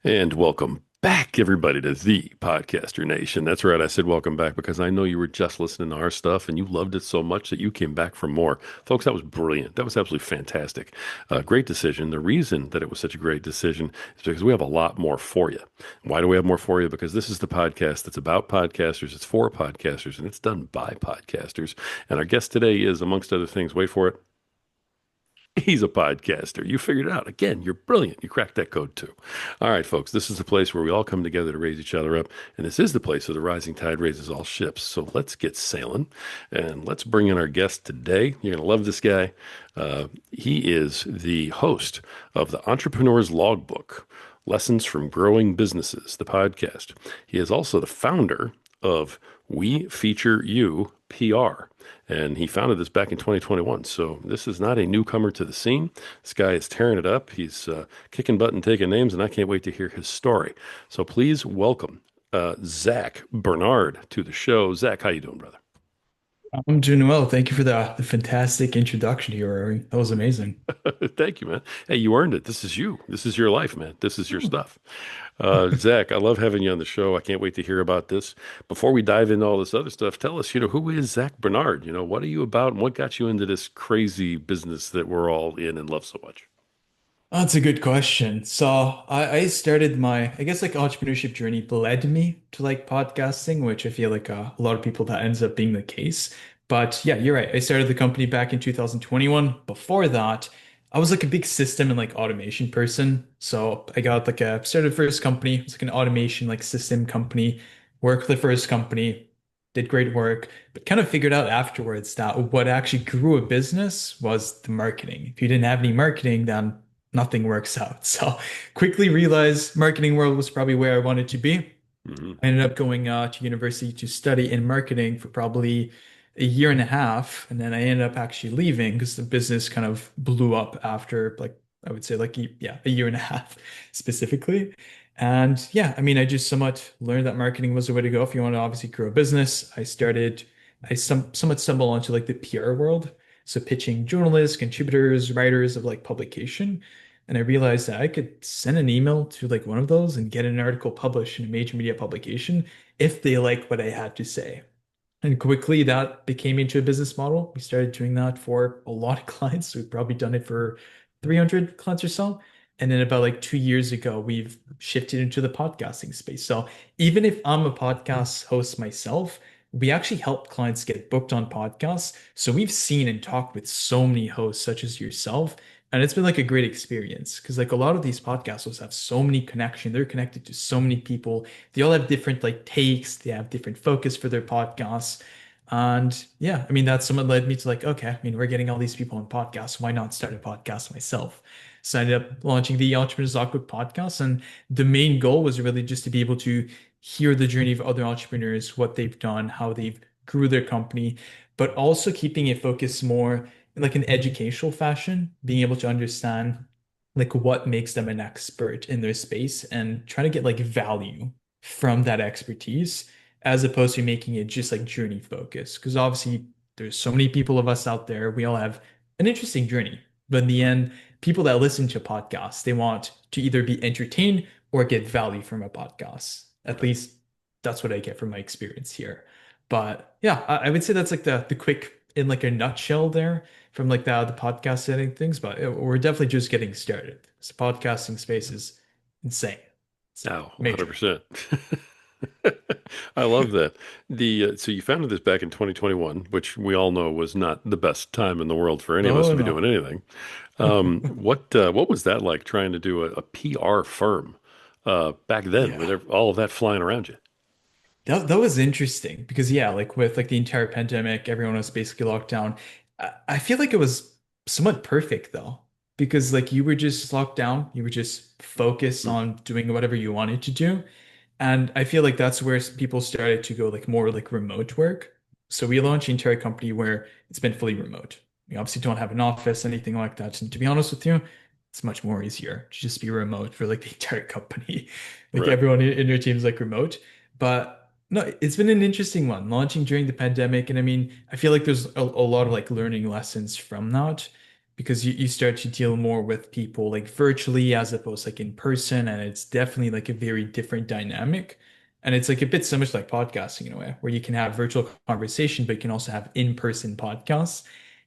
And welcome back, everybody, to the Podcaster Nation. That's right. I said welcome back because I know you were just listening to our stuff and you loved it so much that you came back for more. Folks, that was brilliant. That was absolutely fantastic. Great decision. The reason that it was such a great decision is because we have a lot more for you. Why do we have more for you? Because this is the podcast that's about podcasters, it's for podcasters, and it's done by podcasters. And our guest today is, amongst other things, wait for it. He's a podcaster. You figured it out. Again, you're brilliant. You cracked that code too. All right, folks, this is the place where we all come together to raise each other up. And this is the place where the rising tide raises all ships. So let's get sailing and let's bring in our guest today. You're going to love this guy. He is the host of the Entrepreneur's Logbook, Lessons from Growing Businesses, the podcast. He is also the founder of We Feature You PR. And he founded this back in 2021. So this is not a newcomer to the scene. This guy is tearing it up. He's kicking butt and taking names, and I can't wait to hear his story. So please welcome Zach Bernard to the show. Zach, how you doing, brother? I'm doing well. Thank you for the fantastic introduction here, Rory. That was amazing. Thank you, man. Hey, you earned it. This is you. This is your life, man. This is your stuff. Zach, I love having you on the show. I can't wait to hear about this. Before we dive into all this other stuff, tell us, who is Zach Bernard? What are you about and what got you into this crazy business that we're all in and love so much? That's a good question. So I started my, I guess like entrepreneurship journey led me to like podcasting, which I feel like a lot of people that ends up being the case. But yeah, you're right. I started the company back in 2021. Before that, I was like a big system and like automation person. So I got like a started first company. It's like an automation like system company. Worked the first company, did great work, but kind of figured out afterwards that what actually grew a business was the marketing. If you didn't have any marketing, then nothing works out. So quickly realized marketing world was probably where I wanted to be. Hmm. I ended up going to university to study in marketing for probably a year and a half, and then I ended up actually leaving because the business kind of blew up after like I would say like yeah, a year and a half specifically. And yeah, I mean, I just somewhat learned that marketing was the way to go if you want to obviously grow a business. I somewhat stumbled onto like the PR world, so pitching journalists, contributors, writers of like publication. And I realized that I could send an email to like one of those and get an article published in a major media publication if they like what I had to say. And quickly that became into a business model. We started doing that for a lot of clients. We've probably done it for 300 clients or so. And then about like 2 years ago, we've shifted into the podcasting space. So even if I'm a podcast host myself, we actually help clients get booked on podcasts. So we've seen and talked with so many hosts, such as yourself. And it's been like a great experience because like a lot of these podcast hosts have so many connections. They're connected to so many people. They all have different like takes. They have different focus for their podcasts. And yeah, I mean, that's somewhat led me to like, okay, I mean, we're getting all these people on podcasts. Why not start a podcast myself? So I ended up launching the Entrepreneur's Logbook podcast. And the main goal was really just to be able to hear the journey of other entrepreneurs, what they've done, how they've grew their company, but also keeping it focused more in like an educational fashion, being able to understand like what makes them an expert in their space and trying to get like value from that expertise as opposed to making it just like journey focused. Because obviously there's so many people of us out there. We all have an interesting journey. But in the end, people that listen to podcasts, they want to either be entertained or get value from a podcast. At Right. least that's what I get from my experience here. But yeah, I would say that's like the quick in like a nutshell there from like the podcast setting things. But we're definitely just getting started. This podcasting space is insane. It's Now, major. 100%. I love that. So you founded this back in 2021, which we all know was not the best time in the world for any of us Oh to be no. doing anything. What was that like trying to do a PR firm back then Yeah. with all of that flying around you? That was interesting because yeah, like with like the entire pandemic, everyone was basically locked down. I feel like it was somewhat perfect though, because like you were just locked down, you were just focused Hmm. on doing whatever you wanted to do. And I feel like that's where people started to go like more like remote work. So we launched the entire company where it's been fully remote. We obviously don't have an office, anything like that. And to be honest with you, it's much more easier to just be remote for like the entire company. Like Right. everyone in your team is like remote. But no, it's been an interesting one launching during the pandemic. And I mean, I feel like there's a lot of like learning lessons from that. because you start to deal more with people like virtually as opposed like in person, and it's definitely like a very different dynamic. And it's like a bit so much like podcasting in a way, where you can have virtual conversation, but you can also have in-person podcasts.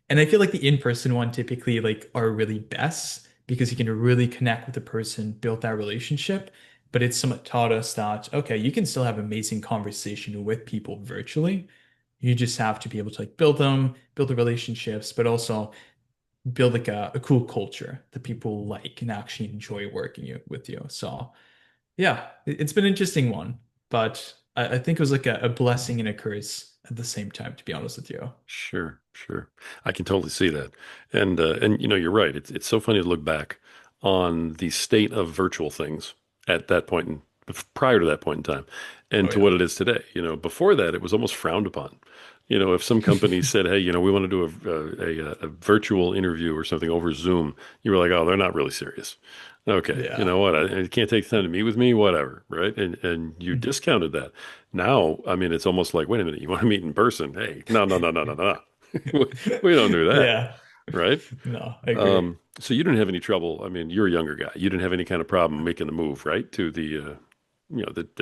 And I feel like the in-person one typically like are really best because you can really connect with the person, build that relationship. But it's somewhat taught us that, okay, you can still have amazing conversation with people virtually. You just have to be able to like build them, build the relationships, but also build like a cool culture that people like and actually enjoy working with you. So yeah, it's been an interesting one, but I think it was like a blessing and a curse at the same time, to be honest with you. Sure, sure. I can totally see that. And you're right. It's so funny to look back on the state of virtual things at that point in, prior to that point in time and Oh to what yeah. it is today. Before that it was almost frowned upon. If some company said, "Hey, we want to do a virtual interview or something over Zoom," you were like, "Oh, they're not really serious." Okay, you Yeah. know what? I can't take the time to meet with me, whatever, right? And you discounted that. Now, I mean, it's almost like, wait a minute, you want to meet in person? Hey, no, no, no, no, no, no. We don't do that, Yeah. right? No, I agree. So you didn't have any trouble. I mean, you're a younger guy. You didn't have any kind of problem making the move, right? To the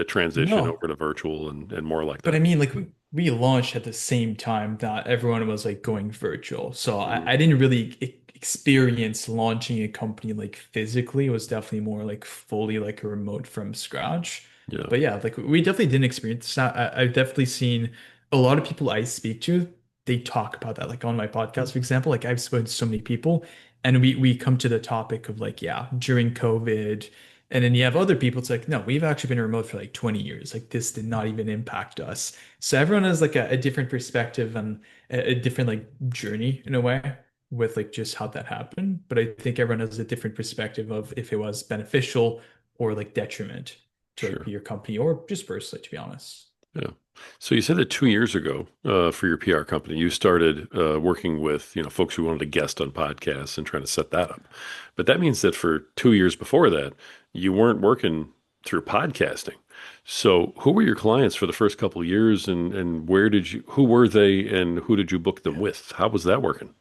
transition No. over to virtual and more like But I that. mean, like we launched at the same time that everyone was like going virtual. So Mm, I didn't really experience launching a company like physically. It was definitely more like fully like a remote from scratch. yeah, But yeah, like we definitely didn't experience that. I've definitely seen a lot of people I speak to, they talk about that. Like on my podcast, for example, like I've spoken to so many people and we come to the topic of like, yeah, during COVID. And then you have other people, it's like, no, we've actually been remote for like 20 years. Like this did not even impact us. So everyone has like a different perspective and a different like journey in a way with like just how that happened. But I think everyone has a different perspective of if it was beneficial or like detriment to like sure. your company or just personally, to be honest. Yeah. So you said that 2 years ago, for your PR company, you started working with folks who wanted to guest on podcasts and trying to set that up. But that means that for 2 years before that, you weren't working through podcasting. So who were your clients for the first couple of years, and who were they, and who did you book them with? How was that working?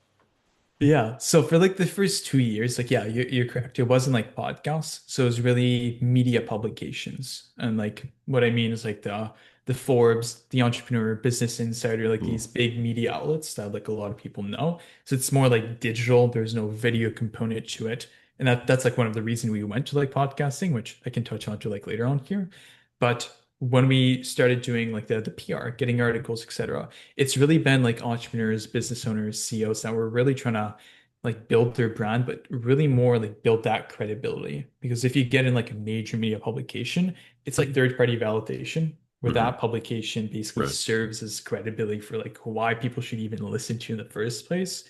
Yeah. So for like the first 2 years, like yeah, you're correct. It wasn't like podcasts. So it was really media publications. And like what I mean is like the Forbes, the Entrepreneur, Business Insider, like Hmm, these big media outlets that like a lot of people know. So it's more like digital. There's no video component to it. And that's like one of the reasons we went to like podcasting, which I can touch on to like later on here. But when we started doing like the PR, getting articles, etc., it's really been like entrepreneurs, business owners, CEOs that were really trying to like build their brand, but really more like build that credibility. Because if you get in like a major media publication, it's like third-party validation, where hmm, that publication basically right. serves as credibility for like why people should even listen to you in the first place.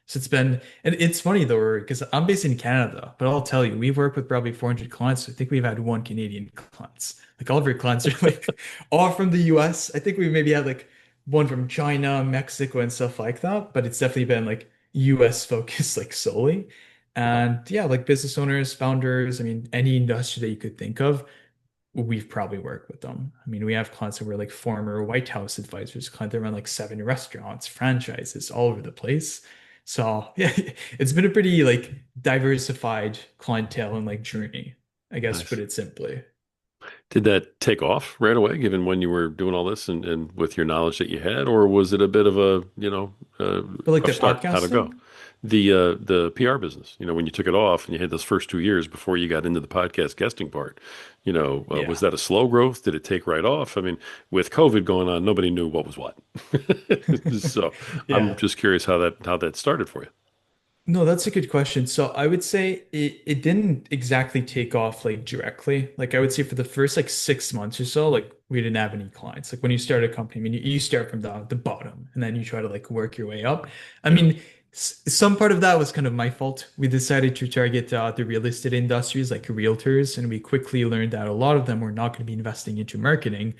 So it's been, and it's funny though, because I'm based in Canada, but I'll tell you, we've worked with probably 400 clients. I think we've had one Canadian clients. Like all of our clients are like all from the US. I think we maybe had like one from China, Mexico, and stuff like that. But it's definitely been like US focused, like solely. Wow. And yeah, like business owners, founders, I mean, any industry that you could think of, we've probably worked with them. I mean, we have clients that were like former White House advisors, clients that run like 7 restaurants, franchises all over the place. So yeah, it's been a pretty like diversified clientele and like journey, I guess, to put Nice. it simply. Did that take off right away, given when you were doing all this and with your knowledge that you had, or was it a bit of a, But like rough the start? How'd it go? podcasting, The PR business, when you took it off and you had those first 2 years before you got into the podcast guesting part, was yeah. that a slow growth? Did it take right off? I mean, with COVID going on, nobody knew what was what. So I'm Yeah. just curious how that started for you. No, that's a good question. So I would say it didn't exactly take off like directly. Like I would say for the first like 6 months or so, like we didn't have any clients. Like when you start a company, I mean, you start from the bottom and then you try to like work your way up. I Yeah. mean, some part of that was kind of my fault. We decided to target the real estate industries like realtors, and we quickly learned that a lot of them were not going to be investing into marketing.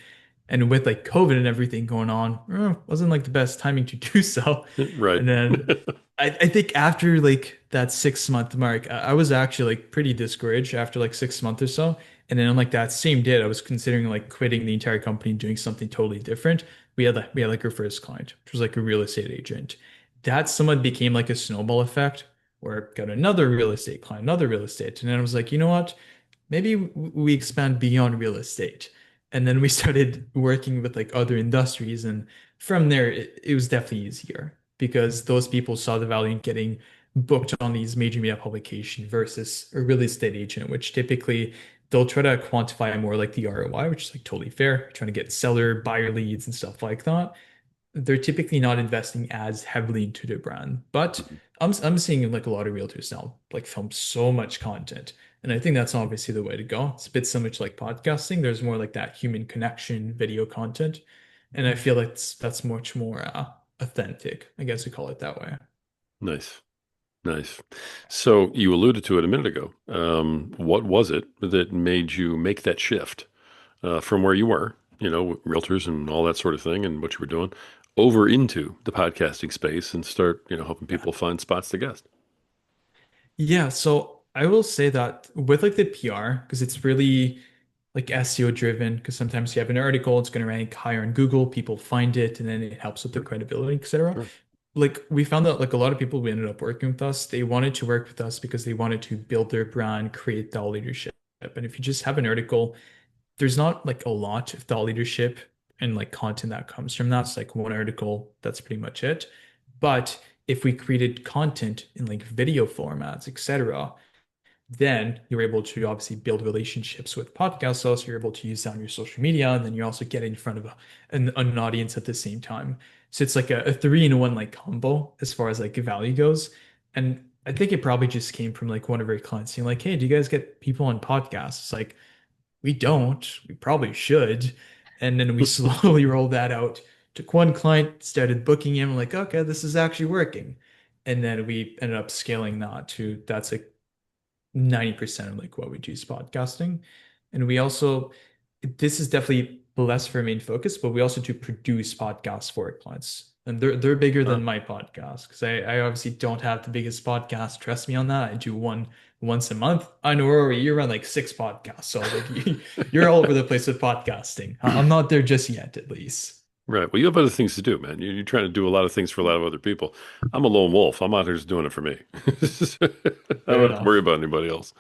And with like COVID and everything going on, wasn't like the best timing to do so. Right. And then I think after like that 6 month mark, I was actually like pretty discouraged after like 6 months or so. And then on like that same day, I was considering like quitting the entire company and doing something totally different. We had like our first client, which was like a real estate agent. That somewhat became like a snowball effect or got another real estate client, another real estate. And then I was like, you know what? Maybe we expand beyond real estate. And then we started working with like other industries. And from there, it was definitely easier because those people saw the value in getting booked on these major media publication versus a real estate agent, which typically they'll try to quantify more like the ROI, which is like totally fair, trying to get seller, buyer leads and stuff like that. They're typically not investing as heavily into their brand. But I'm seeing like a lot of realtors now like film so much content. And I think that's obviously the way to go. It's a bit so much like podcasting. There's more like that human connection, video content. And I feel like that's much more authentic, I guess we call it that way. Nice. Nice. So you alluded to it a minute ago. What was it that made you make that shift from where you were, realtors and all that sort of thing and what you were doing, over into the podcasting space and start, helping Yeah. people find spots to guest? Yeah, so I will say that with like the PR, because it's really like SEO driven, because sometimes you have an article, it's going to rank higher on Google, people find it, and then it helps with the Sure, credibility, etc. sure. Like we found that like a lot of people who ended up working with us, they wanted to work with us because they wanted to build their brand, create thought leadership. And if you just have an article, there's not like a lot of thought leadership and like content that comes from that. It's like one article, that's pretty much it. But if we created content in like video formats, etc., then you're able to obviously build relationships with podcast hosts. You're able to use that on your social media, and then you also get in front of an audience at the same time. So it's like a three-in-one like combo as far as like value goes. And I think it probably just came from like one of our clients saying like, "Hey, do you guys get people on podcasts?" It's like we don't. We probably should. And then we slowly rolled that out. Took one client, started booking him, like, okay, this is actually working. And then we ended up scaling that to that's like 90% of like what we do is podcasting. And we also, this is definitely less of our main focus, but we also do produce podcasts for our clients. And they're bigger Uh, than my podcast because I obviously don't have the biggest podcast. Trust me on that. I do one once a month. I know Rory, you run like six podcasts. So like you're all over the place with podcasting. I'm not there just yet, at least. right. Well, you have other things to do, man. You're trying to do a lot of things for a lot of other people. I'm a lone wolf. I'm out here just doing it for me. I Fair don't have to worry enough. about anybody else.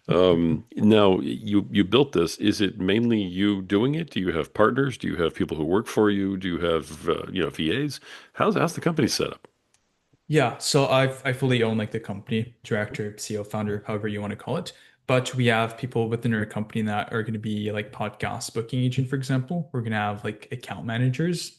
Now you built this. Is it mainly you doing it? Do you have partners? Do you have people who work for you? Do you have VAs? How's the company set up? Yeah, so I fully own like the company, director, CEO, founder, however you want to call it. But we have people within our company that are going to be like podcast booking agent, for example. We're going to have like account managers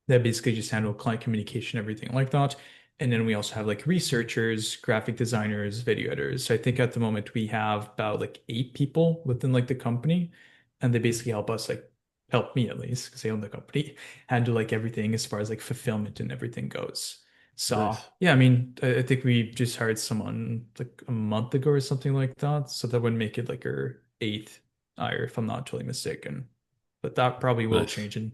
that basically just handle client communication, everything like that. And then we also have like researchers, graphic designers, video editors. So I think at the moment we have about like 8 people within like the company, and they basically help us like help me at least because they own the company handle like everything as far as like fulfillment and everything goes. So Nice, yeah, I mean, I think we just hired someone like a month ago or something like that. So that would make it like our eighth hire, if I'm not totally mistaken. But that probably will nice, change and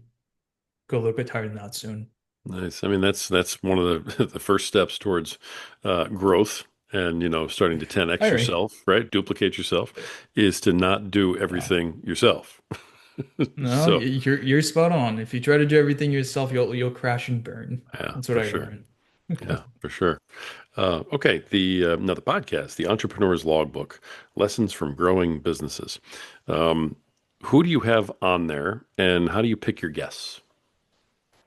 go a little bit higher than that soon. nice. I mean, that's one of the the first steps towards growth and starting to 10x Hiring. yourself, right? Duplicate yourself, is to not do Yeah. everything yourself. No, So you're spot on. If you try to do everything yourself, you'll crash and burn. yeah, That's what for I sure. learned. Yeah, for sure. Okay, the podcast, the Entrepreneur's Logbook, lessons from growing businesses. Um, who do you have on there, and how do you pick your guests?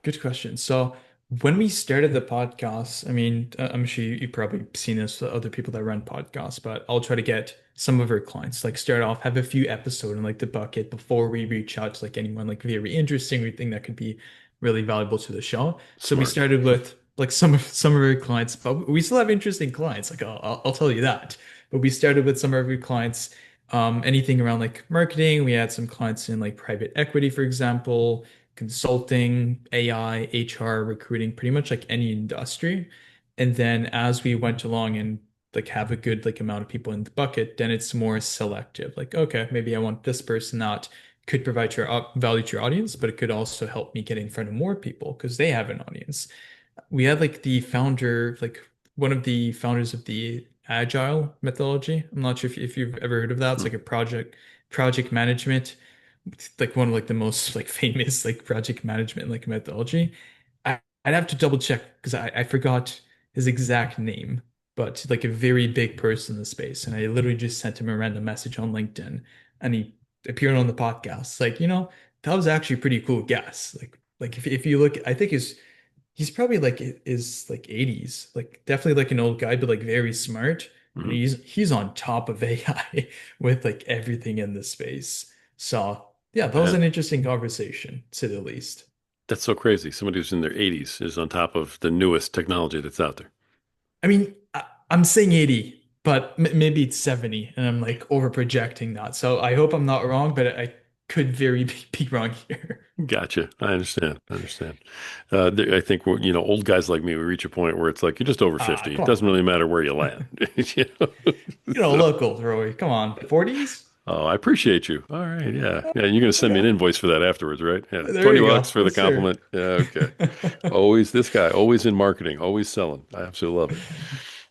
Good question. So when we started the podcast, I mean, I'm sure you've probably seen this with other people that run podcasts, but I'll try to get some of our clients, like start off, have a few episodes in like the bucket before we reach out to like anyone like very interesting we think that could be really valuable to the show. So we Smart. started with like some of our clients, but we still have interesting clients. Like I'll tell you that. But we started with some of our clients, anything around like marketing. We had some clients in like private equity, for example, consulting, AI, HR, recruiting, pretty much like any industry. And then as we went along and like have a good like amount of people in the bucket, then it's more selective. Like, okay, maybe I want this person that could provide your value to your audience, but it could also help me get in front of more people because they have an audience. We had like the founder, like one of the founders of the Agile methodology. I'm not sure if you've ever heard of that. It's Hmm. like a project management, like one of like the most like famous like project management like methodology. I'd have to double check because I forgot his exact name. but like a very big person in the space. And I literally just sent him a random message on LinkedIn, and he appeared on the podcast. Like, that was actually a pretty cool guess. Like if you look, I think he's probably like is like 80s, like definitely like an old guy, but like very smart. And Hmm. he's on top of AI with like everything in the space. So yeah, that was Man, an interesting conversation, to say the least. that's so crazy. Somebody who's in their 80s is on top of the newest technology that's out there. I mean, I'm saying 80, but m maybe it's 70, and I'm like over projecting that. So I hope I'm not wrong, but I could very be wrong here. Gotcha. I understand. I understand. I think old guys like me, we reach a point where it's like you're just over Ah, 50. It come doesn't really on. matter where you land. You know? So, Local, Roy. Come on. 40s? oh, I appreciate you. All right. Yeah. Yeah. You're going to send me an Okay. invoice for that afterwards, right? Yeah. There 20 you bucks go. for the Yes, sir. compliment. Yeah. Okay. Always this guy, always in marketing, always selling. I absolutely love it.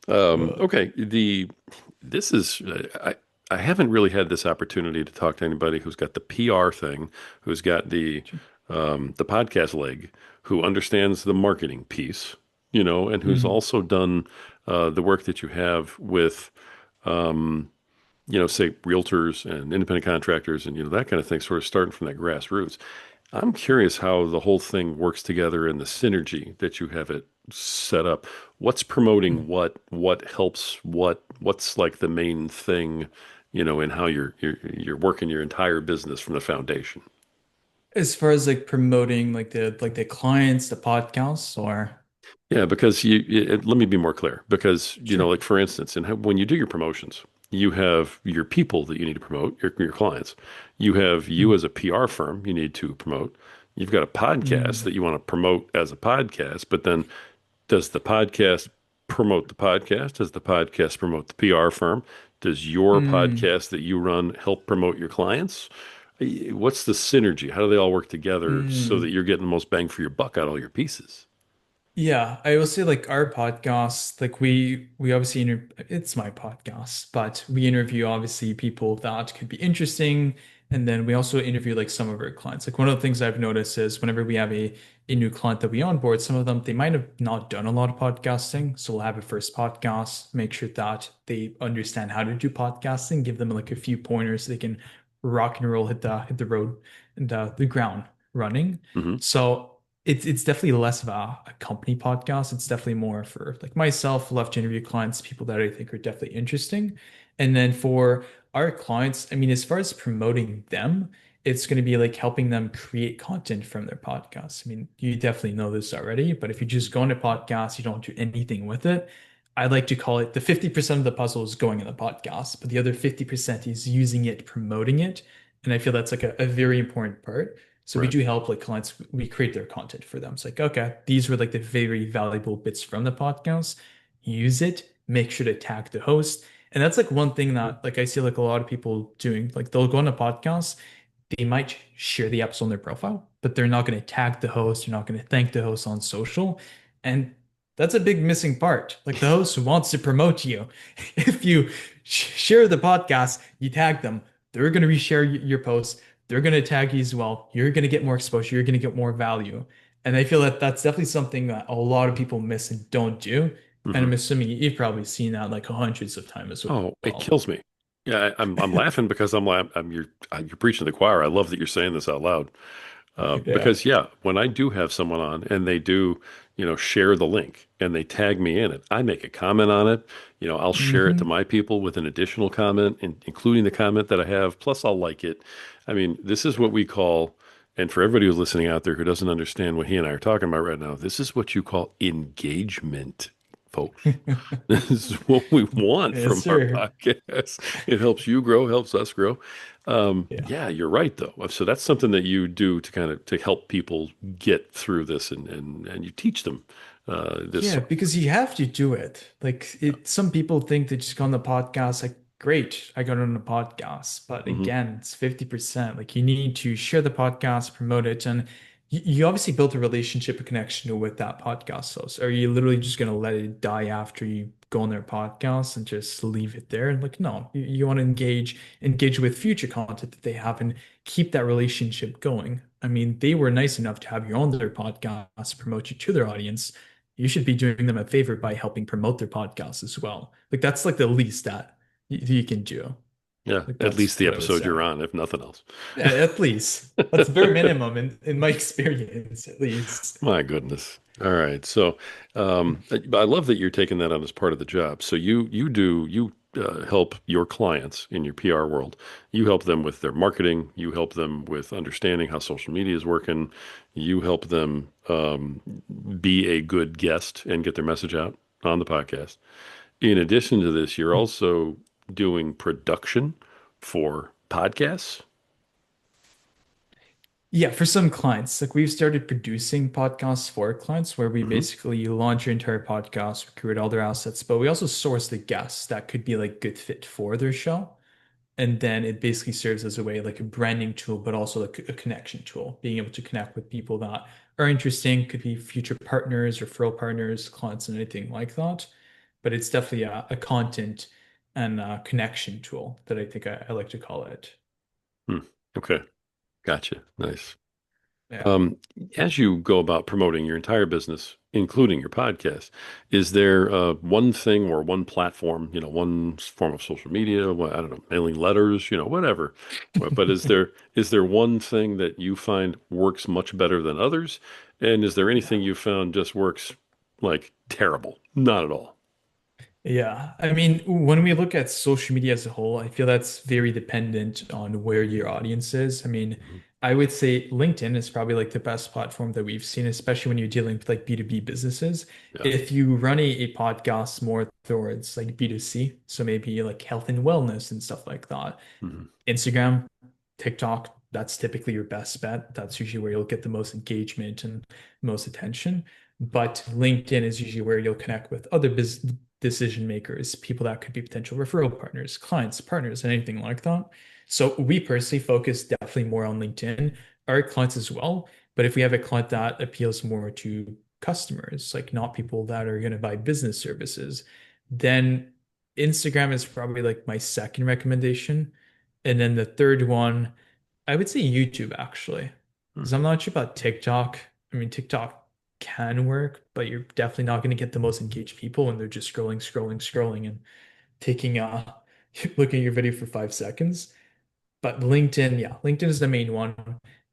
Uh, Okay. This is, I haven't really had this opportunity to talk to anybody who's got the PR thing, who's got the podcast leg, who understands the marketing piece, and who's mm, also done the work that you have with, um, say realtors and independent contractors and that kind of thing, sort of starting from that grassroots. I'm curious how the whole thing works together and the synergy that you have it set up. What's promoting mm. what helps what's like the main thing, in how you're working your entire business from the foundation. As far as like promoting like the clients, the podcasts, or Yeah, because let me be more clear. Because, sure. like for instance, when you do your promotions, you have your people that you need to promote, your clients. You have you Mm, as a PR firm you need to promote. You've got a podcast mm, that you want to promote as a podcast, but then does the podcast promote the podcast? Does the podcast promote the PR firm? Does your mm, podcast that you run help promote your clients? What's the synergy? How do they all work together so that mm. you're getting the most bang for your buck out of all your pieces? Yeah, I will say like our podcast, like we obviously it's my podcast, but we interview obviously people that could be interesting, and then we also interview like some of our clients. Like one of the things I've noticed is whenever we have a new client that we onboard, some of them they might have not done a lot of podcasting, so we'll have a first podcast, make sure that they understand how to do podcasting, give them like a few pointers so they can rock and roll, hit the road and the ground running. Hmm. So it's definitely less of a company podcast. It's definitely more for like myself, love to interview clients, people that I think are definitely interesting. And then for our clients, I mean, as far as promoting them, it's going to be like helping them create content from their podcasts. I mean, you definitely know this already, but if you just go on a podcast, you don't do anything with it. I like to call it the 50% of the puzzle is going in the podcast, but the other 50% is using it, promoting it. And I feel that's like a very important part. So we Right. do help like clients, we create their content for them. It's like, okay, these were like the very valuable bits from the podcast. Use it, make sure to tag the host. And that's like one thing that like I see like a lot of people doing. Like they'll go on a podcast, they might share the episode on their profile, but they're not going to tag the host, they're not going to thank the host on social. And that's a big missing part. Like the host wants to promote you. If you share the podcast, you tag them, they're going to reshare your post, they're going to tag you as well. You're going to get more exposure. You're going to get more value. And I feel that that's definitely something that a lot of people miss and don't do. And Hmm. I'm assuming you've probably seen that like hundreds of times as Oh, it well. kills me. Yeah, I'm laughing because you're preaching to the choir. I love that you're saying this out loud. Yeah. Because yeah, when I do have someone on and they do, share the link and they tag me in it, I make a comment on it. I'll share it to Hmm. my people with an additional comment, including the comment that I have. Plus, I'll like it. I mean, this is what we call, and for everybody who's listening out there who doesn't understand what he and I are talking about right now, this is what you call engagement, folks. This is what we want Yes, from our sir. podcast. It helps you grow, helps us grow. Yeah. Yeah, you're right though. So that's something that you do to kind of to help people get through this and you teach them this. Yeah, because you have to do it. Like some people think they just go on the podcast, like, great, I got on the podcast. But Hmm. again, it's 50%. Like you need to share the podcast, promote it, and you obviously built a relationship, a connection with that podcast host. Are you literally just gonna let it die after you go on their podcast and just leave it there? And like, no, you want to engage with future content that they have and keep that relationship going. I mean, they were nice enough to have you on their podcast, promote you to their audience. you should be doing them a favor by helping promote their podcast as well. Like that's like the least that you can do. Yeah, Like at least that's the what I would episode you're say. on, if nothing else. Yeah, at least. That's bare minimum in my experience, at least. My goodness. All right. So, I love that you're taking that on as part of the job. So you help your clients in your PR world. You help them with their marketing. You help them with understanding how social media is working. You help them be a good guest and get their message out on the podcast. In addition to this, you're also doing production for podcasts. Yeah, for some clients, like we've started producing podcasts for clients where we Hmm. basically launch your entire podcast, recruit all their assets, but we also source the guests that could be like good fit for their show. And then it basically serves as a way like a branding tool, but also like a connection tool, being able to connect with people that are interesting, could be future partners, referral partners, clients, and anything like that. But it's definitely a content and a connection tool that I think I like to call it. Hmm. Okay. Gotcha. Nice. Yeah. Um, as you go about promoting your entire business, including your podcast, is there one thing or one platform, one form of social media, I don't know, mailing letters, whatever. But is there one thing that you find works much better than others? And is there Yeah. anything you found just works like terrible? Not at all. Yeah. I mean, when we look at social media as a whole, I feel that's very dependent on where your audience is. I mean, Mhm. I would say LinkedIn is probably like the best platform that we've seen, especially when you're dealing with like B2B businesses. Yeah. If you run a podcast more towards like B2C, so maybe like health and wellness and stuff like that, Mhm. Instagram, TikTok, that's typically your best bet. That's usually where you'll get the most engagement and most attention. But LinkedIn is usually where you'll connect with other business decision makers, people that could be potential referral partners, clients, partners, and anything like that. So we personally focus definitely more on LinkedIn, our clients as well. But if we have a client that appeals more to customers, like not people that are going to buy business services, then Instagram is probably like my second recommendation. And then the third one, I would say YouTube actually, Mhm. because I'm not sure about TikTok. I mean, TikTok can work, but you're definitely not going to get the most engaged people when they're just scrolling, scrolling, scrolling and taking looking at your video for 5 seconds. But LinkedIn, yeah, LinkedIn is the main one.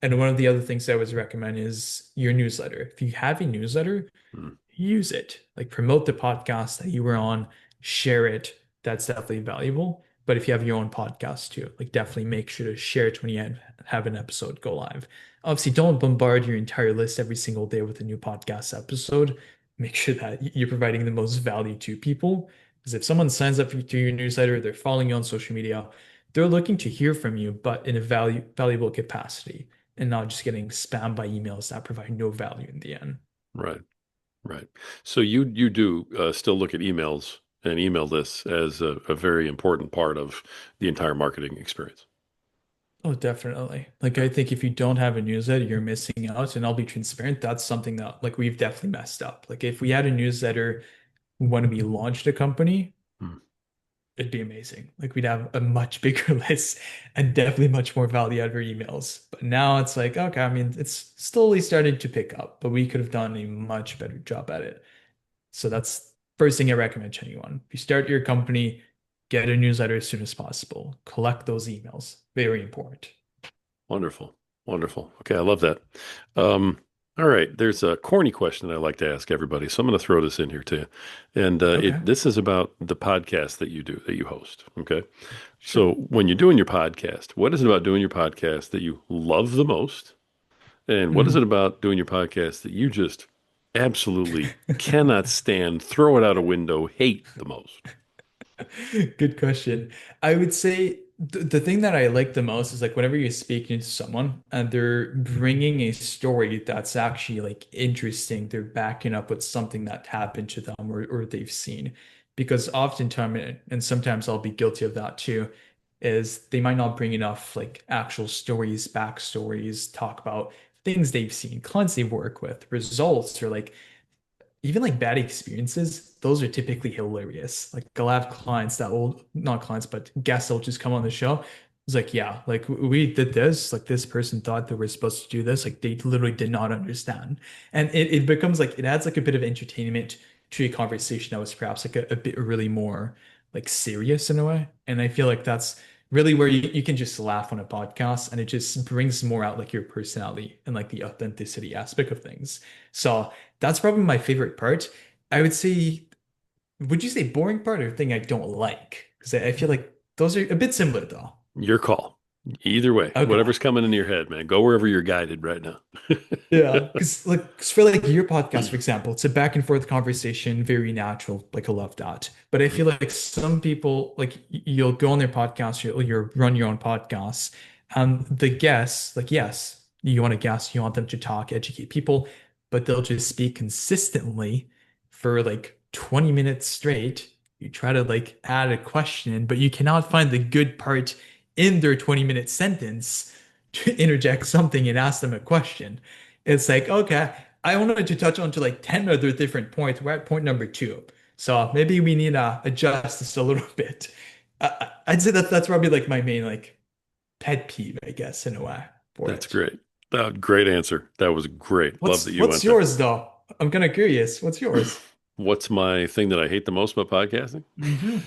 And one of the other things I always recommend is your newsletter. If you have a newsletter, Mhm. use it. Like promote the podcast that you were on, share it. That's definitely valuable. But if you have your own podcast too, like definitely make sure to share it when you have an episode go live. Obviously, don't bombard your entire list every single day with a new podcast episode. Make sure that you're providing the most value to people. Because if someone signs up to your newsletter, they're following you on social media, they're looking to hear from you, but in a valuable capacity and not just getting spammed by emails that provide no value in the end. Right. Right. So you do still look at emails and email lists as a very important part of the entire marketing experience. Oh, definitely. Like Yeah. I think if you don't have a newsletter, you're missing out. And I'll be transparent, that's something that like we've definitely messed up. Like if we had a newsletter when we launched a company, Hmm. it'd be amazing. Like we'd have a much bigger list and definitely much more value out of our emails. But now it's like, okay, I mean, it's slowly starting to pick up, but we could have done a much better job at it. So that's first thing I recommend to anyone. If you start your company, get a newsletter as soon as possible. Collect those emails. Very important. Wonderful. Wonderful. Okay, I love that. Um, all right, there's a corny question that I like to ask everybody, so I'm going to throw this in here too. And Okay. this is about the podcast that you do, that you host. Okay. Sure. So when you're doing your podcast, what is it about doing your podcast that you love the most? And what is it Mhm. about doing your podcast that you just absolutely cannot stand, throw it out a window, hate the most? Good question. I would say the thing that I like the most is like whenever you're speaking to someone and they're bringing a story that's actually like interesting, they're backing up with something that happened to them or they've seen. Because oftentimes, and sometimes I'll be guilty of that too, is they might not bring enough like actual stories, backstories, talk about things they've seen, clients they work with, results, or like even like bad experiences, those are typically hilarious. Like I'll have clients that will, not clients, but guests that will just come on the show. It's like, yeah, like we did this, like this person thought they were supposed to do this, like they literally did not understand. And it becomes like it adds like a bit of entertainment to a conversation that was perhaps like a bit really more like serious in a way. And I feel like that's really where you can just laugh on a podcast and it just brings more out like your personality and like the authenticity aspect of things. So that's probably my favorite part. I would say, would you say boring part or thing I don't like? Because I feel like those are a bit similar though. Your call. Either way, Okay. whatever's coming into your head, man, go wherever you're guided right now. Yeah, because like 'cause for like your podcast, for example, it's a back and forth conversation, very natural. Like I love that. But I feel like some people like you'll go on their podcast, you'll run your own podcast, and the guests, like yes, you want a guest, you want them to talk, educate people, but they'll just speak consistently for like 20 minutes straight. You try to like add a question, but you cannot find the good part in their 20-minute sentence to interject something and ask them a question. It's like, okay, I wanted to touch on to like 10 other different points. We're at point number two. So maybe we need to adjust this a little bit. I'd say that that's probably like my main like pet peeve, I guess, in a way for That's it. great. Great answer. That was great. Love that you What's went there. yours though? I'm kind of curious. What's yours? What's my thing that I hate the most about podcasting? Hmm.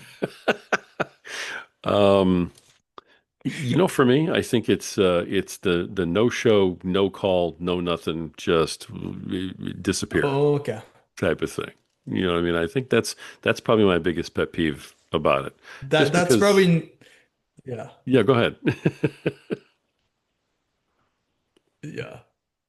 Um, for me, I think it's the no show, no call, no nothing, just disappear Okay. type of thing. You know what I mean? I think that's probably my biggest pet peeve about it. Just That's because, probably yeah. yeah, go ahead. Yeah.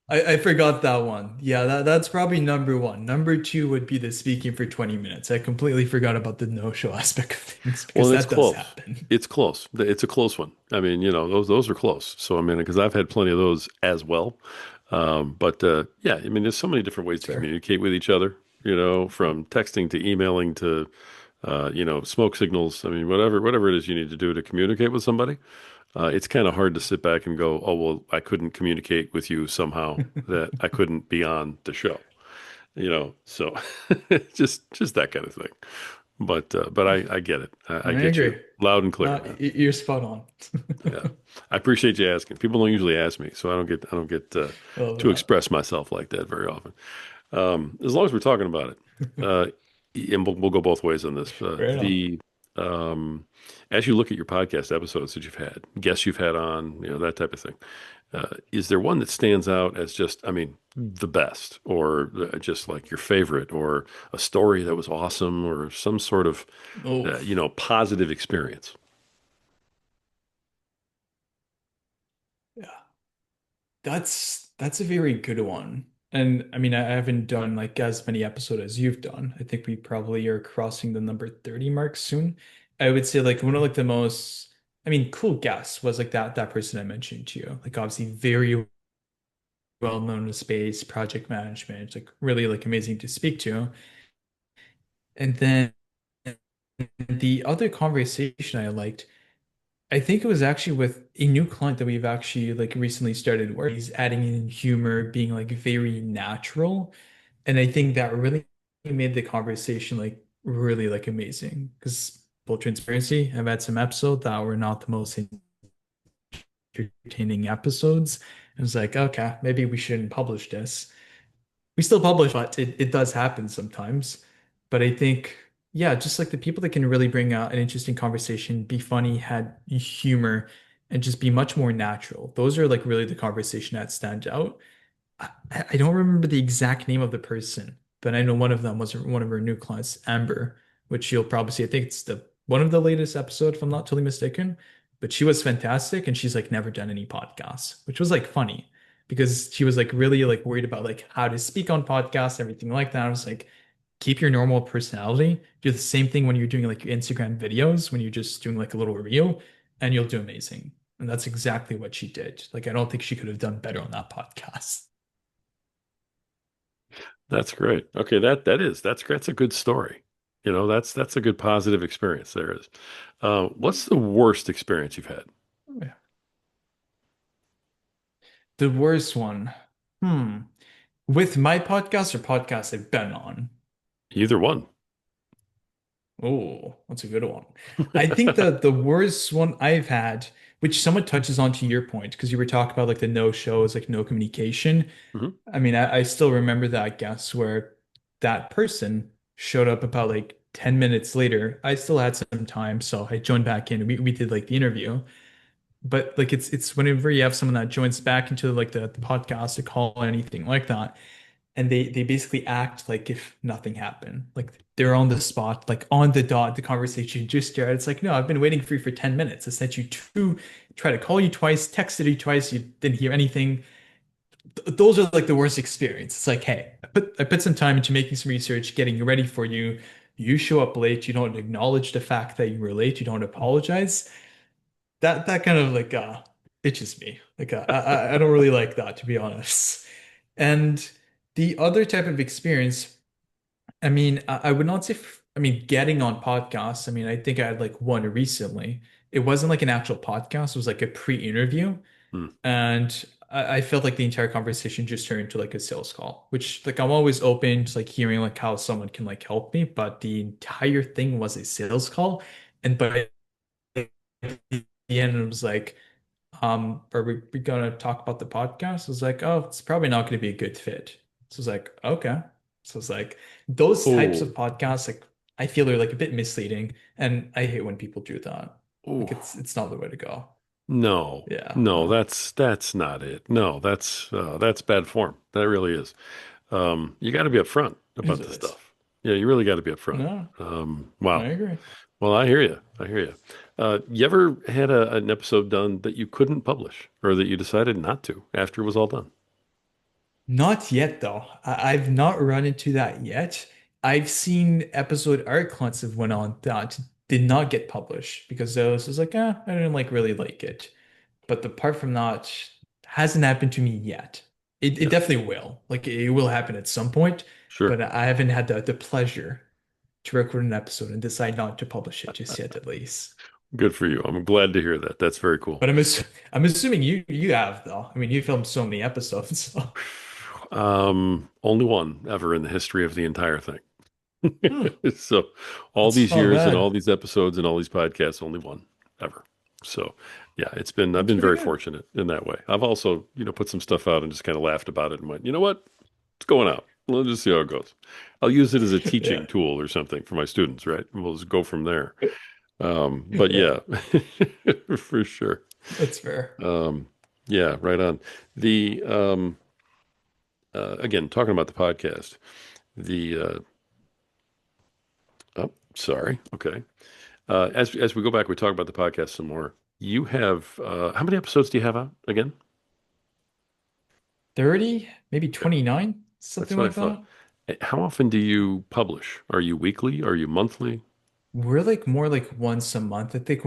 I forgot that one. Yeah, that's probably number one. Number two would be the speaking for 20 minutes. I completely forgot about the no-show aspect of things because Well, it's that does close. happen. It's close. It's a close one. I mean, those are close. So I mean, because I've had plenty of those as well. But yeah, I mean, there's so many different ways to Fair. communicate with each other. From texting to emailing to smoke signals. I mean, whatever it is you need to do to communicate with somebody. It's kind of hard to sit back and go, oh well, I couldn't communicate with you somehow that I couldn't be on the show. So just that kind of thing. But I get it. I I get you agree. loud and clear, No, man. you're spot on. Yeah, I appreciate you asking. People don't usually ask me, so I don't get I love to that. express myself like that very often. As long as we're talking about it, and we'll go both ways on this. Right on. The As you look at your podcast episodes that you've had, guests you've had on, that type of thing. Is there one that stands out as just, I mean, the best, or just like your favorite, or a story that was awesome, or some sort of, Oh, positive experience? yeah. That's a very good one. And I mean, I haven't done like as many episodes as you've done. I think we probably are crossing the number 30 mark soon. I would say like one of like the most, I mean, cool guests was like that person I mentioned to you. Like obviously very well known in space, project management. It's like really like amazing to speak to. And then the other conversation I liked, I think it was actually with a new client that we've actually like recently started where he's adding in humor, being like very natural. And I think that really made the conversation like really like amazing. Because full transparency, I've had some episodes that were not the most entertaining episodes. I was like, okay, maybe we shouldn't publish this. We still publish, but it does happen sometimes. But I think, yeah, just like the people that can really bring out an interesting conversation, be funny, had humor, and just be much more natural. Those are like really the conversation that stand out. I don't remember the exact name of the person, but I know one of them was one of our new clients, Amber, which you'll probably see. I think it's the one of the latest episode, if I'm not totally mistaken. But she was fantastic, and she's like never done any podcasts, which was like funny because she was like really like worried about like how to speak on podcasts, everything like that. I was like, keep your normal personality. Do the same thing when you're doing like your Instagram videos, when you're just doing like a little reel, and you'll do amazing. And that's exactly what she did. Like, I don't think she could have done better on that podcast. That's great. Okay, that's a good story. That's a good positive experience. There is. What's the worst experience you've had? Yeah. The worst one. Hmm. With my podcast or podcasts I've been on? Either one. Oh, that's a good one. I think the worst one I've had which somewhat touches on to your point because you were talking about like the no shows, like no communication. Hmm. I mean, I still remember that guess where that person showed up about like 10 minutes later. I still had some time, so I joined back in. We did like the interview. But like it's whenever you have someone that joins back into like the podcast, a call, or anything like that, and they basically act like if nothing happened. Like they're on the spot, like on the dot, the conversation just started. It's like, no, I've been waiting for you for 10 minutes. I sent you two, try to call you twice, texted you twice, you didn't hear anything. Those are like the worst experience. It's like, hey, I put some time into making some research, getting ready for you. You show up late, you don't acknowledge the fact that you were late, you don't apologize. That kind of like itches me. Like I don't really like that, to be honest. And the other type of experience, I mean, I would not say, I mean, getting on podcasts. I mean, I think I had like one recently. It wasn't like an actual podcast, it was like a pre-interview. Hmm. And I felt like the entire conversation just turned into like a sales call, which like I'm always open to like hearing like how someone can like help me, but the entire thing was a sales call. And by the end, it was like, are we gonna talk about the podcast? I was like, oh, it's probably not gonna be a good fit. So I was like, okay. So it's like those types of Oh, podcasts, like I feel are like a bit misleading, and I hate when people do that. Like oh, it's not the way to go. no, Yeah, no, no, that's not it. No, that's bad form. That really is. You got to be upfront it is about what this it is. stuff. Yeah, you really got to be upfront. No, I Wow. agree. Well, I hear you. I hear you. You ever had an episode done that you couldn't publish or that you decided not to after it was all done? Not yet though. I've not run into that yet. I've seen episode art clips have went on that did not get published because those was like, I didn't like really like it. But apart from that, hasn't happened to me yet. It Yeah, definitely will. Like it will happen at some point, sure. but I haven't had the pleasure to record an episode and decide not to publish it just yet, at least. Good for you. I'm glad to hear that. That's very cool. But I'm assuming you have though. I mean, you filmed so many episodes, so Only one ever in the history of the entire thing. hmm, So all that's these not years and all bad. these episodes and all these podcasts, only one ever. So yeah, I've That's been pretty very good. fortunate in that way. I've also, put some stuff out and just kind of laughed about it and went, you know what? It's going out. Let's just see how it goes. I'll use it as a teaching Yeah, tool or something for my students, right? And we'll just go from there. But yeah, yeah, for sure. that's fair. Um, yeah, right on. The again, talking about the podcast, the oh, sorry. Okay. As we go back, we talk about the podcast some more. You have how many episodes do you have out again? 30, maybe Okay, 29, that's something what I like thought. that. How often do you publish? Are you weekly? Are you monthly? We're like more like once a month. I think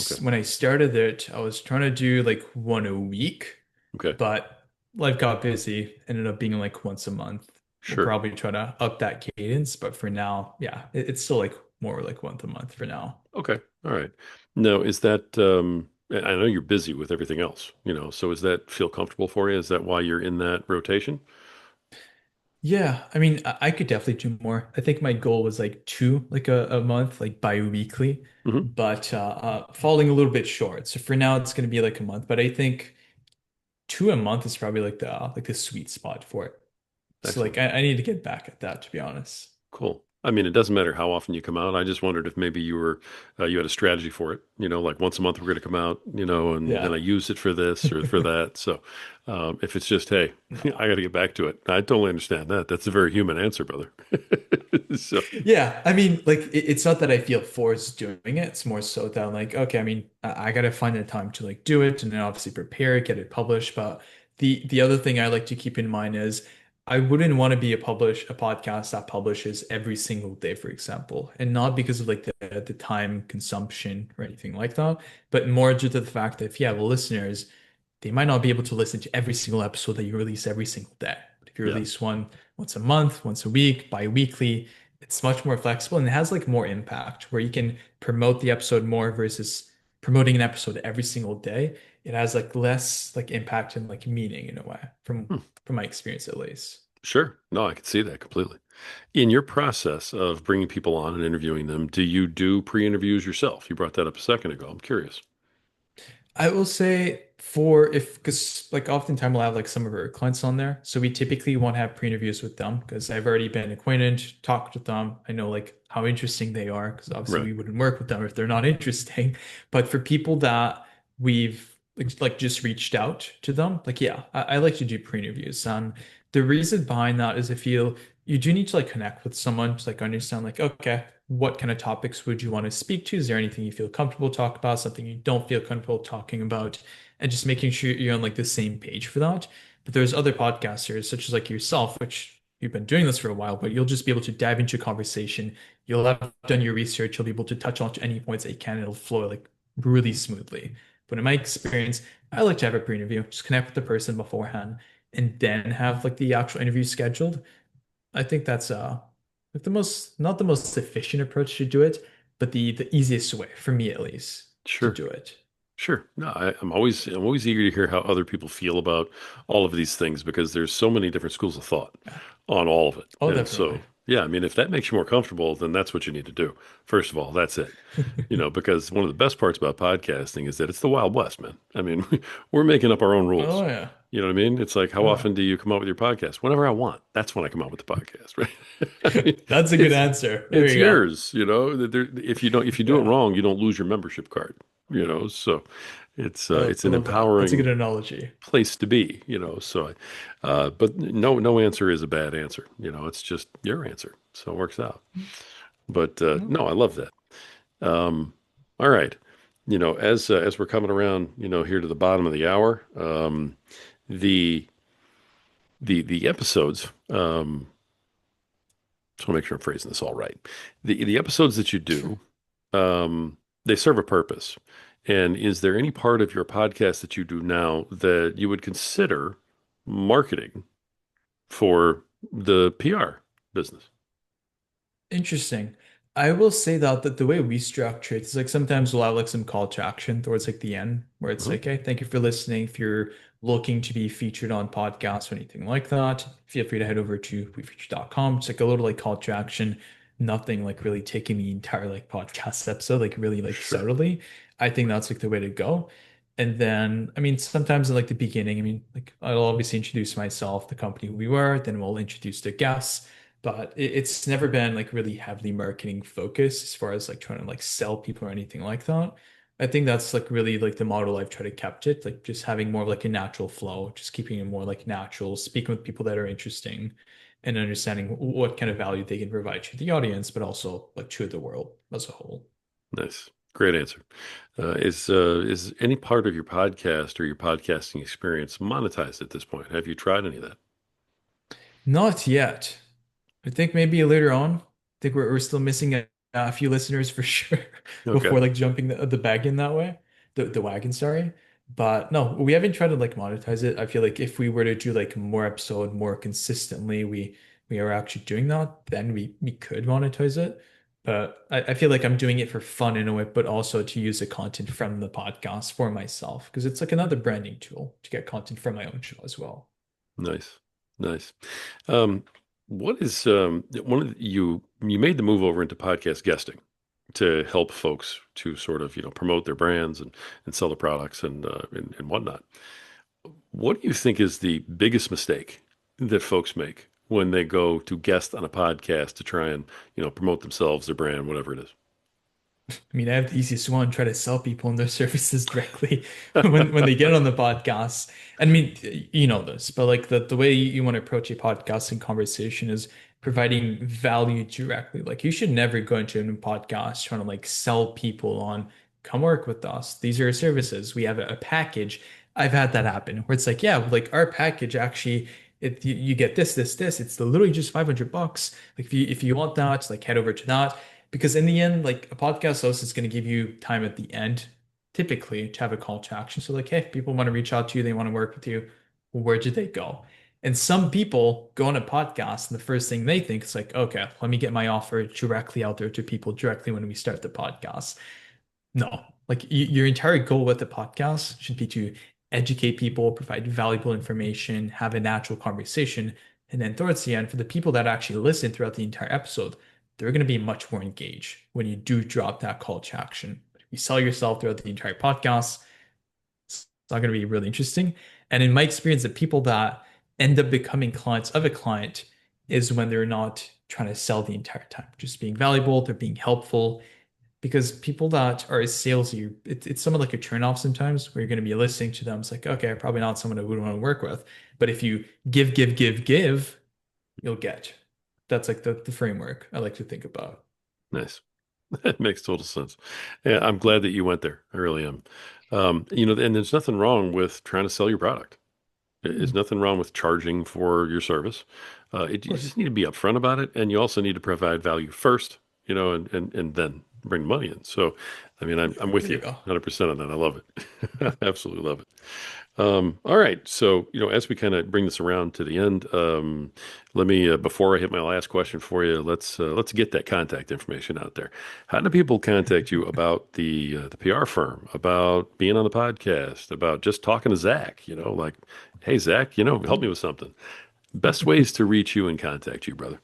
Okay. when I started it, I was trying to do like one a week, Okay. but life got busy, ended up being like once a month. We'll Sure. probably try to up that cadence, but for now, yeah, it's still like more like once a month for now. Okay. All right. Now, is that I know you're busy with everything else, so is that feel comfortable for you? Is that why you're in that rotation? Yeah, I mean, I could definitely do more. I think my goal was like two, like a month, like bi-weekly, Hmm. but falling a little bit short. So for now, it's going to be like a month, but I think two a month is probably like the sweet spot for it. So like Excellent. I need to get back at that, to be honest. Cool. I mean, it doesn't matter how often you come out. I just wondered if maybe you had a strategy for it. Like once a month we're going to come out, and I Yeah. use it for this or for that. So, if it's just, hey, No. I got to get back to it. I totally understand that. That's a very human answer, brother. So, Yeah, I mean, like it's not that I feel forced doing it. It's more so that I'm like, okay, I mean, I gotta find the time to like do it and then obviously prepare it, get it published. But the other thing I like to keep in mind is I wouldn't want to be a podcast that publishes every single day, for example, and not because of like the time consumption or anything like that, but more due to the fact that if you have listeners, they might not be able to listen to every single episode that you release every single day. But if you yeah, release one once a month, once a week, bi-weekly, it's much more flexible and it has like more impact where you can promote the episode more versus promoting an episode every single day. It has like less like impact and like meaning in a way Hmm. from my experience at least. Sure. No, I can see that completely. In your process of bringing people on and interviewing them, do you do pre-interviews yourself? You brought that up a second ago. I'm curious. I will say for if because like oftentimes we'll have like some of our clients on there. So we typically won't have pre-interviews with them because I've already been acquainted, talked with them. I know like how interesting they are because obviously Right. we wouldn't work with them if they're not interesting. But for people that we've like just reached out to them, like yeah, I like to do pre-interviews. The reason behind that is I feel you do need to like connect with someone to like understand like okay, what kind of topics would you want to speak to? Is there anything you feel comfortable talking about, something you don't feel comfortable talking about, and just making sure you're on like the same page for that. But there's other podcasters such as like yourself, which you've been doing this for a while, but you'll just be able to dive into a conversation. You'll have done your research. You'll be able to touch on any points that you can. It'll flow like really smoothly. But in my experience, I like to have a pre-interview, just connect with the person beforehand, and then have like the actual interview scheduled. I think that's like the most not the most efficient approach to do it, but the easiest way for me at least to Sure. do it. Sure. No, I'm always eager to hear how other people feel about all of these things because there's so many different schools of thought Yeah. on all of it. Oh, And definitely. so, yeah, I mean, if that makes you more comfortable, then that's what you need to do. First of all, that's it. Because one of the best parts about podcasting is that it's the Wild West, man. I mean, we're making up our own rules. Oh yeah. You know what I mean? It's like, how Oh, often do you come out with your podcast? Whenever I want. That's when I come out with the podcast, right? I yeah. mean, That's a good it's answer. There it's you go. yours, if you do it Yeah. wrong, you don't lose your membership card, So it's I an love that. That's a good empowering analogy. place to be, So, but no answer is a bad answer, It's just your answer, so it works out. But No. no, I love that. All right, as we're coming around, here to the bottom of the hour, the the episodes. Just want to make sure I'm phrasing this all right. The episodes that you do, they serve a purpose. And is there any part of your podcast that you do now that you would consider marketing for the PR business? Interesting. I will say that the way we structure it is like sometimes we'll have like some call to action towards like the end where it's Uh-huh. like, hey, thank you for listening. If you're looking to be featured on podcasts or anything like that, feel free to head over to wefeature.com. It's like a little like call to action, nothing like really taking the entire like podcast episode, like really like Sure. subtly. I think that's like the way to go. And then, I mean, sometimes in like the beginning, I mean, like I'll obviously introduce myself, the company who we were, then we'll introduce the guests, but it's never been like really heavily marketing focused as far as like trying to like sell people or anything like that. I think that's like really like the model I've tried to kept it, like just having more of like a natural flow, just keeping it more like natural, speaking with people that are interesting and understanding what kind of value they can provide to the audience, but also like to the world as a whole. Nice. Great answer. Is any part of your podcast or your podcasting experience monetized at this point? Have you tried any of that? Not yet. I think maybe later on. I think we're still missing a few listeners for sure Okay. before like jumping the bag in that way, the wagon, sorry. But no, we haven't tried to like monetize it. I feel like if we were to do like more episode more consistently, we are actually doing that, then we could monetize it. But I feel like I'm doing it for fun in a way, but also to use the content from the podcast for myself because it's like another branding tool to get content from my own show as well. Nice. Nice. Um, what is one of you made the move over into podcast guesting to help folks to sort of promote their brands and sell the products and whatnot. What do you think is the biggest mistake that folks make when they go to guest on a podcast to try and promote themselves, their brand, whatever it I mean, I have the easiest one, try to sell people on their services directly is? when they get on the podcast. I mean, you know this, but like the way you want to approach a podcasting conversation is providing value directly. Like you should never go into a podcast trying to like sell people on come work with us. These are our services. We have a package. I've had that happen where it's like, yeah, like our package actually you get this. It's literally just $500. Like if you want that, like head over to that. Because in the end, like a podcast host is going to give you time at the end, typically to have a call to action. So like, hey, if people want to reach out to you, they want to work with you, well, where did they go? And some people go on a podcast and the first thing they think is like, okay, let me get my offer directly out there to people directly when we start the podcast. No, like your entire goal with the podcast should be to educate people, provide valuable information, have a natural conversation. And then towards the end, for the people that actually listen throughout the entire episode, they're going to be much more engaged when you do drop that call to action. But if you sell yourself throughout the entire podcast, It's not going to be really interesting. And in my experience, the people that end up becoming clients of a client is when they're not trying to sell the entire time, just being valuable, they're being helpful. Because people that are salesy, it's somewhat like a turnoff sometimes where you're going to be listening to them. It's like, okay, probably not someone I would want to work with. But if you give, give, give, give, you'll get. That's like the framework I like to think about. Nice. That makes total sense. Yeah, I'm glad that you went there. I really am. And there's nothing wrong with trying to sell your product. There's Of nothing wrong with charging for your service. You course. just need to be upfront about it, and you also need to provide value first, and then bring money in. So, I mean, I'm with There you you go. 100% on that. I love it. Absolutely love it. All right. So, as we kind of bring this around to the end, let me, before I hit my last question for you, let's get that contact information out there. How do people contact you about the PR firm, about being on the podcast, about just talking to Zach? Like, hey, Zach, help me with something. Best ways to reach you and contact you, brother.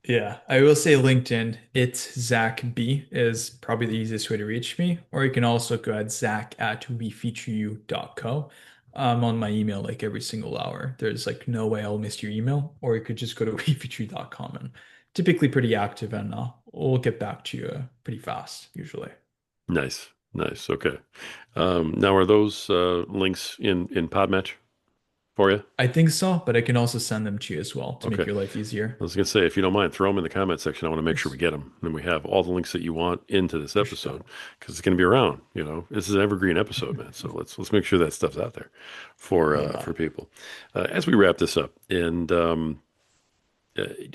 Yeah, I will say LinkedIn, it's Zach B is probably the easiest way to reach me. Or you can also go at zach@wefeatureyou.co. I'm on my email like every single hour. There's like no way I'll miss your email. Or you could just go to wefeatureyou.com and typically pretty active and we'll get back to you pretty fast usually. Nice, nice. Okay. Now, are those links in Podmatch for you? I think so, but I can also send them to you as well to Okay. make your life easier. I was going to say, if you don't mind, throw them in the comment section. I want to Of make sure course. we get them. And we have all the links that you want into this For sure. episode because it's going to be around. This is an evergreen episode, man. So let's make sure that stuff's out there for Love uh, that. for people. As we wrap this up, and uh,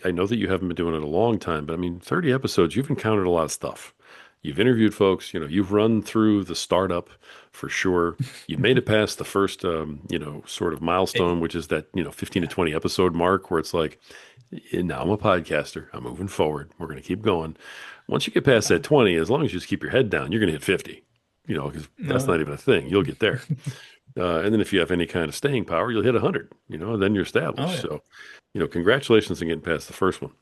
I know that you haven't been doing it a long time, but I mean, 30 episodes, you've encountered a lot of stuff. You've interviewed folks, you've run through the startup for sure. You've made it past the first, sort of milestone, Eh, which is that, 15 to yeah. 20 episode mark where it's like, now I'm a podcaster. I'm moving forward. We're going to keep going. Once you get past Yeah. that 20, as long as you just keep your head down, you're going to hit 50, because that's not No. even a thing. You'll get there. And then if you have any kind of staying power, you'll hit 100, and then you're Oh established. yeah. So, congratulations on getting past the first one.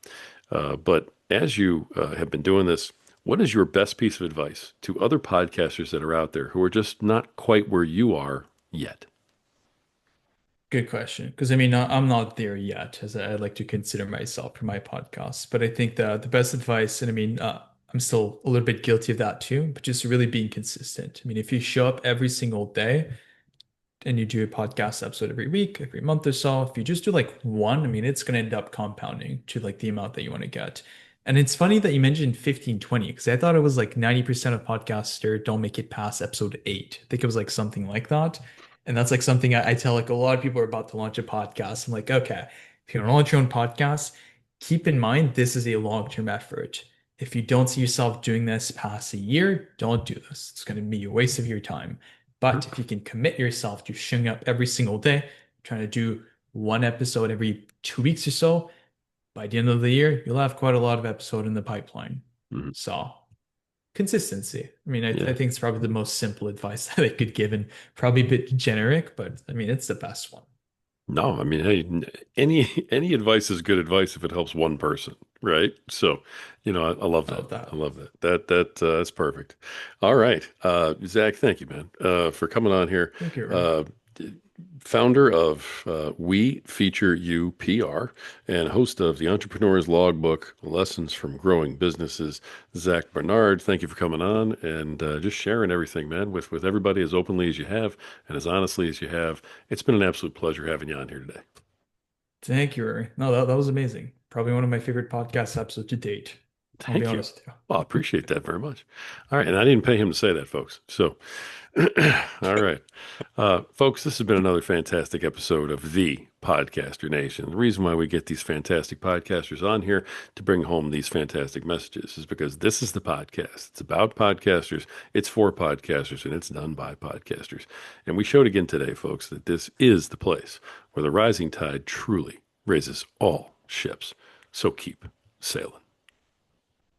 But as you have been doing this, what is your best piece of advice to other podcasters that are out there who are just not quite where you are yet? Good question. Because I mean, I'm not there yet, as I like to consider myself for my podcast. But I think the best advice, and I mean, I'm still a little bit guilty of that too, but just really being consistent. I mean, if you show up every single day and you do a podcast episode every week, every month or so, if you just do like one, I mean, it's going to end up compounding to like the amount that you want to get. And it's funny that you mentioned 15, 20, because I thought it was like 90% of podcaster don't make it past episode eight. I think it was like something like that. And that's like something I tell like a lot of people are about to launch a podcast. I'm like, okay, if you want to launch your own podcast, keep in mind this is a long-term effort. If you don't see yourself doing this past a year, don't do this. It's going to be a waste of your time. But if you can commit yourself to showing up every single day, trying to do one episode every 2 weeks or so, by the end of the year, you'll have quite a lot of episode in the pipeline. Mhm. So consistency. I mean, I Yeah. think it's probably the most simple advice that I could give and probably a bit generic, but I mean, it's the best one. No, I mean, hey, any advice is good advice if it helps one person, right? So, I love I that. love I that. love that. That's perfect. All right, Zach, thank you, man, for coming on here. Thank you, Rory. Uh, Founder of We Feature You PR and host of the Entrepreneur's Logbook: Lessons from Growing Businesses. Zach Bernard, thank you for coming on and just sharing everything, man, with everybody as openly as you have and as honestly as you have. It's been an absolute pleasure having you on here today. Thank you, Rory. No, that was amazing. Probably one of my favorite podcast episodes to date. I'll be Thank you. honest with Well, I you. appreciate that very much. All right. And I didn't pay him to say that, folks. So, all right. Folks, this has been another fantastic episode of The Podcaster Nation. The reason why we get these fantastic podcasters on here to bring home these fantastic messages is because this is the podcast. It's about podcasters, it's for podcasters, and it's done by podcasters. And we showed again today, folks, that this is the place where the rising tide truly raises all ships. So keep sailing.